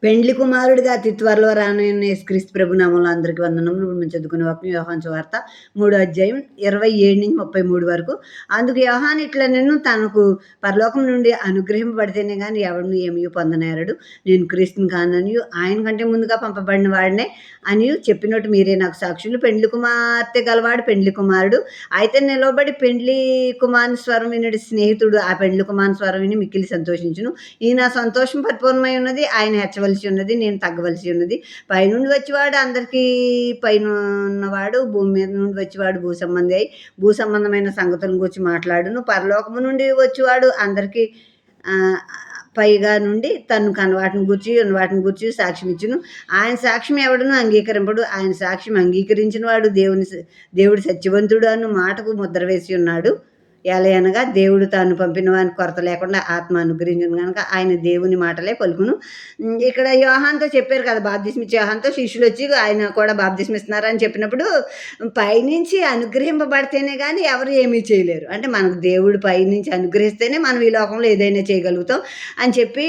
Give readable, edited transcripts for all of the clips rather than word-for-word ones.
పెండ్లి కుమారుడిగా అతి త్వరలో రానున్న యేసుక్రీస్తు ప్రభు నామంలో అందరికి వందనములు. ఇప్పుడు మేము చదువుకునే వాక్యం యోహాను సువార్త 3వ అధ్యాయం 27-33 వరకు. అందుకు యోహాను ఇట్లా నేను తనకు పరలోకం నుండి అనుగ్రహింపబడితేనే గాని ఎవడును ఏమీ పొందనేరడు. నేను క్రీస్తుని కాననియు ఆయన కంటే ముందుగా పంపబడిన వాడినే అనియు చెప్పినట్టు మీరే నాకు సాక్షులు. పెండ్లి కుమార్తె గలవాడు పెండ్లి కుమారుడు. అయితే నిలవబడి పెండ్లి కుమారుని స్వరం వినడి స్నేహితుడు ఆ పెండ్లి కుమారుని స్వరం విని మిక్కిలి సంతోషించును. ఈ నా సంతోషం పరిపూర్ణమై ఉన్నది. ఆయన హెచ్చవలసి ఉన్నది, నేను తగ్గవలసి ఉన్నది. పైనుండి వచ్చేవాడు అందరికీ పైన ఉన్నవాడు, భూమి మీద నుండి వచ్చేవాడు భూ సంబంధి అయి భూ సంబంధమైన సంగతులను గురించి మాట్లాడును. పరలోకము నుండి వచ్చేవాడు అందరికీ పైగా నుండి తను కనవాటిని గూర్చి ఉన్నవాటిని గూర్చి సాక్ష్యం ఇచ్చును. ఆయన సాక్ష్యం ఎవడును అంగీకరింపడు. ఆయన సాక్ష్యం అంగీకరించిన వాడు దేవుడు సత్యవంతుడు అను మాటకు ముద్ర వేసి ఉన్నాడు. ఎలయనగా దేవుడు తాను పంపిన వానికి కొరత లేకుండా ఆత్మ అనుగ్రహించను కనుక ఆయన దేవుని మాటలే పలుకును. ఇక్కడ యోహాన్తో చెప్పారు కదా, బాప్తిస్మిచ్చే యోహాన్తో శిష్యులు వచ్చి ఆయన కూడా బాప్తిస్మిస్తున్నారని చెప్పినప్పుడు పైనుంచి అనుగ్రహింపబడితేనే కానీ ఎవరు ఏమీ చేయలేరు. అంటే మనకు దేవుడు పైనుంచి అనుగ్రహిస్తేనే మనం ఈ లోకంలో ఏదైనా చేయగలుగుతాం అని చెప్పి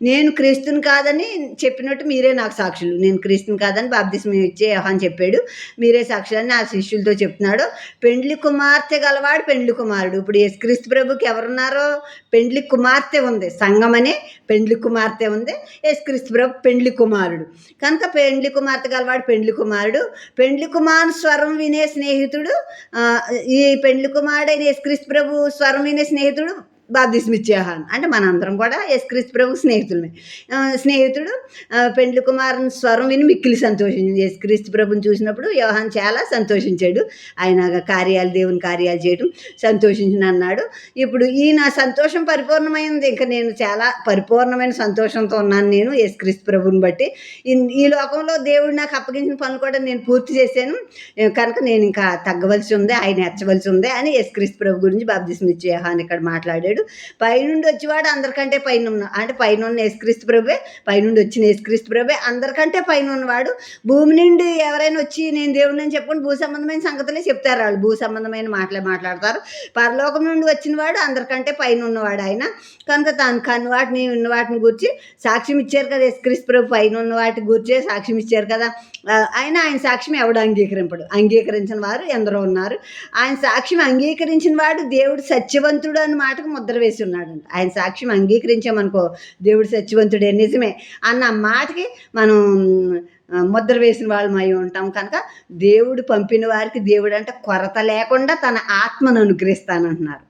నేను క్రీస్తుని కాదని చెప్పినట్టు మీరే నాకు సాక్షులు. నేను క్రీస్తుని కాదని బాప్తిస్మ ఇచ్చే యోహాన్ చెప్పాడు, మీరే సాక్షులని ఆ శిష్యులతో చెప్తున్నాడు. పెండ్లి కుమార్తె గలవాడు పెండ్లి కుమారుడు. ఇప్పుడు యేసుక్రీస్తు ప్రభుకి ఎవరున్నారో పెండ్లి కుమార్తె ఉంది, సంఘమనే పెండ్లి కుమార్తె ఉంది. యేసుక్రీస్తు ప్రభు పెండ్లి కుమారుడు కనుక పెండ్లి కుమార్తె గలవాడు పెండ్లి కుమారుడు. పెండ్లి కుమారు స్వరం వినే స్నేహితుడు, ఈ పెండ్లి కుమారుడైన యేసుక్రీస్తు ప్రభు స్వరం వినే స్నేహితుడు బాప్తిస్మిచ్చే యోహాను. అంటే మనందరం కూడా యేసుక్రీస్తు ప్రభు స్నేహితుడు పెండ్లి కుమారుని స్వరం విని మిక్కిలి సంతోషించింది. యేసుక్రీస్తు ప్రభుని చూసినప్పుడు యోహాను చాలా సంతోషించాడు. ఆయన దేవుని కార్యాలు చేయడం సంతోషించిన అన్నాడు. ఇప్పుడు ఈ నా సంతోషం పరిపూర్ణమైంది. ఇంకా నేను చాలా పరిపూర్ణమైన సంతోషంతో ఉన్నాను నేను యేసుక్రీస్తు ప్రభుని బట్టి. ఈ లోకంలో దేవుడు నాకు అప్పగించిన పనులు కూడా నేను పూర్తి చేశాను కనుక నేను ఇంకా తగ్గవలసి ఉంది, ఆయన హెచ్చవలసి ఉంది అని యేసుక్రీస్తు ప్రభు గురించి బాప్తిస్మిచ్చే యోహాను ఇక్కడ మాట్లాడాడు. పైనుండి వచ్చేవాడు అందరికంటే పైన అంటే పైన ఉన్న యేసుక్రీస్తు ప్రభువే, పైనుండి వచ్చిన యేసుక్రీస్తు ప్రభువే అందరికంటే పైన ఉన్నవాడు. భూమి నుండి ఎవరైనా వచ్చి నేను దేవుడిని అని చెప్పుకొని భూ సంబంధమైన సంగతులే చెప్తారు. వాళ్ళు భూ సంబంధమైన మాటలే మాట్లాడతారు. పరలోకం నుండి వచ్చిన వాడు అందరికంటే పైన ఉన్నవాడు ఆయన కనుక తాను కన్వాటిని ఉన్నవాటిని గురించి సాక్ష్యం ఇచ్చారు కదా. యేసుక్రీస్తు ప్రభు పైన ఉన్న వాటి గురించే సాక్ష్యం ఇచ్చారు కదా. ఆయన సాక్ష్యం ఎవడు అంగీకరించిన వారు ఎందరో ఉన్నారు. ఆయన సాక్ష్యం అంగీకరించిన వాడు దేవుడు సత్యవంతుడు అన్న మాటకు ముద్ర వేసి ఉన్నాడంట. ఆయన సాక్ష్యం అంగీకరించామనుకో దేవుడు సత్యవంతుడే నిజమే అన్న మాటకి మనం ముద్ర వేసిన వాళ్ళం అయి ఉంటాం. కనుక దేవుడు పంపిన వారికి దేవుడు అంటే కొరత లేకుండా తన ఆత్మను అనుగ్రహిస్తానంటున్నారు.